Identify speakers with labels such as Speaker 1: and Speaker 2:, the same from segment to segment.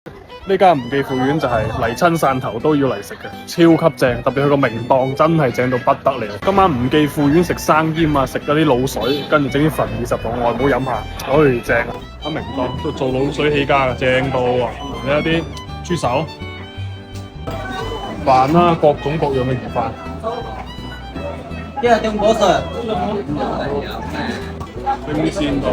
Speaker 1: 呢間吳記富苑就係嚟親汕頭都要嚟食嘅，超級正，特別佢個名檔真係正到不得了。今晚吳記富苑食生腌啊，食嗰啲滷水，跟住整啲粉20同外母飲下，正啊！喺名檔都做滷水起家嘅，正到啊！你有啲豬手、飯啦，各種各樣嘅魚飯。
Speaker 2: 點果實？
Speaker 1: 冰鮮到。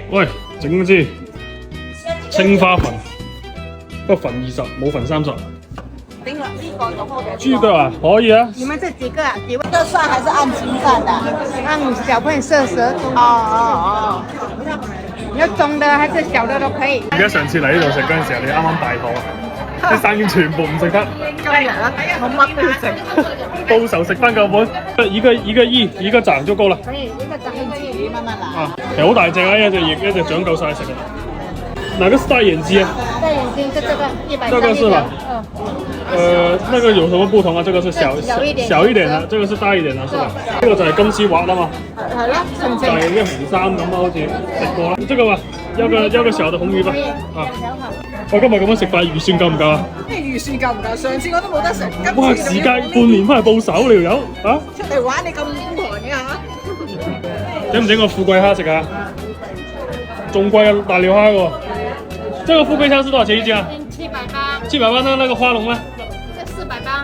Speaker 1: 喂，整支青花粉，不過粉20，冇粉30。
Speaker 3: 定了一個都好嘅。
Speaker 1: 這個啊，可以啊。
Speaker 3: 你們這幾個啊？幾位？這算還是按斤算的？按小份40。哦。你要中的還是小的都可以。
Speaker 1: 而家上次嚟呢度食嗰陣時候，你啱啱大肚，啲生腌全部唔食得。
Speaker 3: 今日啊，我乜都要食。
Speaker 1: 到時候食翻夠本，一個一個掌就夠啦。
Speaker 3: 可以，一個掌一起慢慢來。
Speaker 1: 啊，其實好大隻啊，一隻掌夠晒食啦。哪個是大眼雞啊？
Speaker 3: 大眼睛是這個130。
Speaker 1: 這個是吧？那個有什麼不同啊？這個是小一點的，這個是大一點的，是吧？這個就係金絲滑啦嘛。
Speaker 3: 係啦，就
Speaker 1: 係啲紅衫咁啊，好似食過啦。這個吧，要個小的紅魚吧。啊，我今日咁樣食法預算夠唔夠啊？
Speaker 4: 咩預算夠唔夠？上次我都冇得食，今
Speaker 1: 哇！
Speaker 4: 次
Speaker 1: 時間半年翻嚟報仇，你條友啊！
Speaker 4: 出嚟玩你咁瘋狂嘅嚇！
Speaker 1: 整唔整個富貴蝦食啊？仲貴過大料蝦喎。這個富貴蝦是多少錢一斤啊
Speaker 3: 780。
Speaker 1: 780，那個花龍呢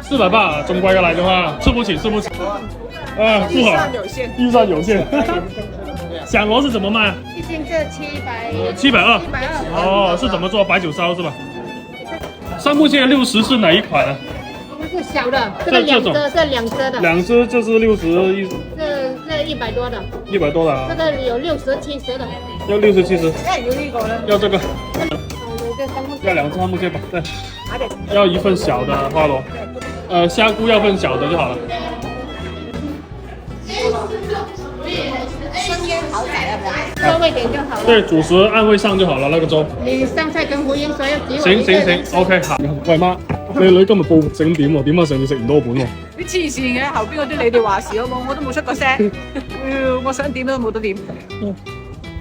Speaker 3: 這480。
Speaker 1: 480啊，仲貴過大料蝦，吃不起，吃不起。啊，不好，預算有限。響螺是怎麼賣啊？
Speaker 3: 一斤這720。
Speaker 1: 720。哦，是怎麼做？白酒燒是吧？上目前60是哪一款啊？
Speaker 3: 這是小的，這個2隻，這2隻的。
Speaker 1: 2隻就是60，
Speaker 3: 這100多的。
Speaker 1: 100多的啊。
Speaker 3: 這個有60、70的。
Speaker 1: 要60、70。
Speaker 4: 要呢個咧？
Speaker 1: 要這個。要2隻木蟹吧，對。要一份小的花螺，蝦菇要份小的就好了。
Speaker 3: 生腌好仔要不要？稍微點就好了。
Speaker 1: 對，主食按位上就好了，那個粥。
Speaker 3: 你上菜跟服務員所有幾
Speaker 1: 行，OK 好。喂媽，你女今日報整點喎？點解上次食唔多本喎？
Speaker 4: 啲黐線嘅，後邊嗰啲你哋話事好冇？我都冇出過聲。我想點都冇得點。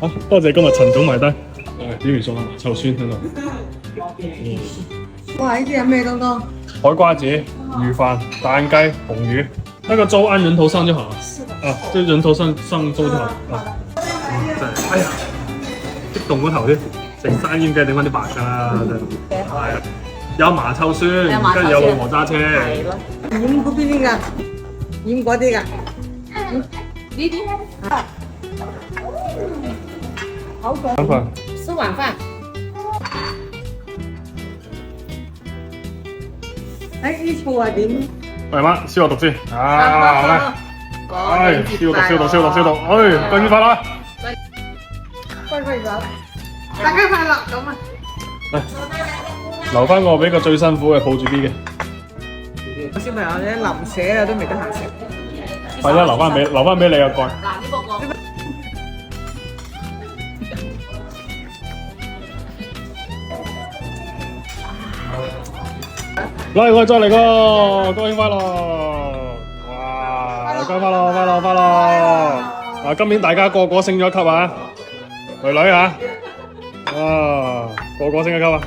Speaker 1: 好，多謝今日陳總埋單。點完餸啦，臭酸喺度。
Speaker 4: 哇！呢啲有咩東東？
Speaker 1: 海瓜子、魚飯、蛋雞、紅魚，那個粥按人頭上就好了。啊，就人頭上粥就好啊。真係，哎呀，激動個頭添，食生腌梗係整翻啲白㗎啦，真係。係啊，有麻臭酸，跟住有老婆揸車。
Speaker 4: 係咯。染嗰邊㗎？染嗰啲㗎？呢啲啊。好嘅。
Speaker 3: 吃晚飯。
Speaker 4: 呢醋係點？
Speaker 1: 喂媽，消個毒先。啊，好啦。唉，消毒。唉，恭喜發財。
Speaker 4: 揮手，大家快樂咁啊！
Speaker 1: 嚟，留翻我俾個最辛苦嘅抱住啲嘅。
Speaker 4: 小朋友咧臨寫啊都未得閒食。
Speaker 1: 係啦，留翻俾你啊，蓋。來，我再嚟個，恭喜發財！哇，恭喜發財！啊，今年大家個個升咗級啊，女啊，啊，個個升咗級啊。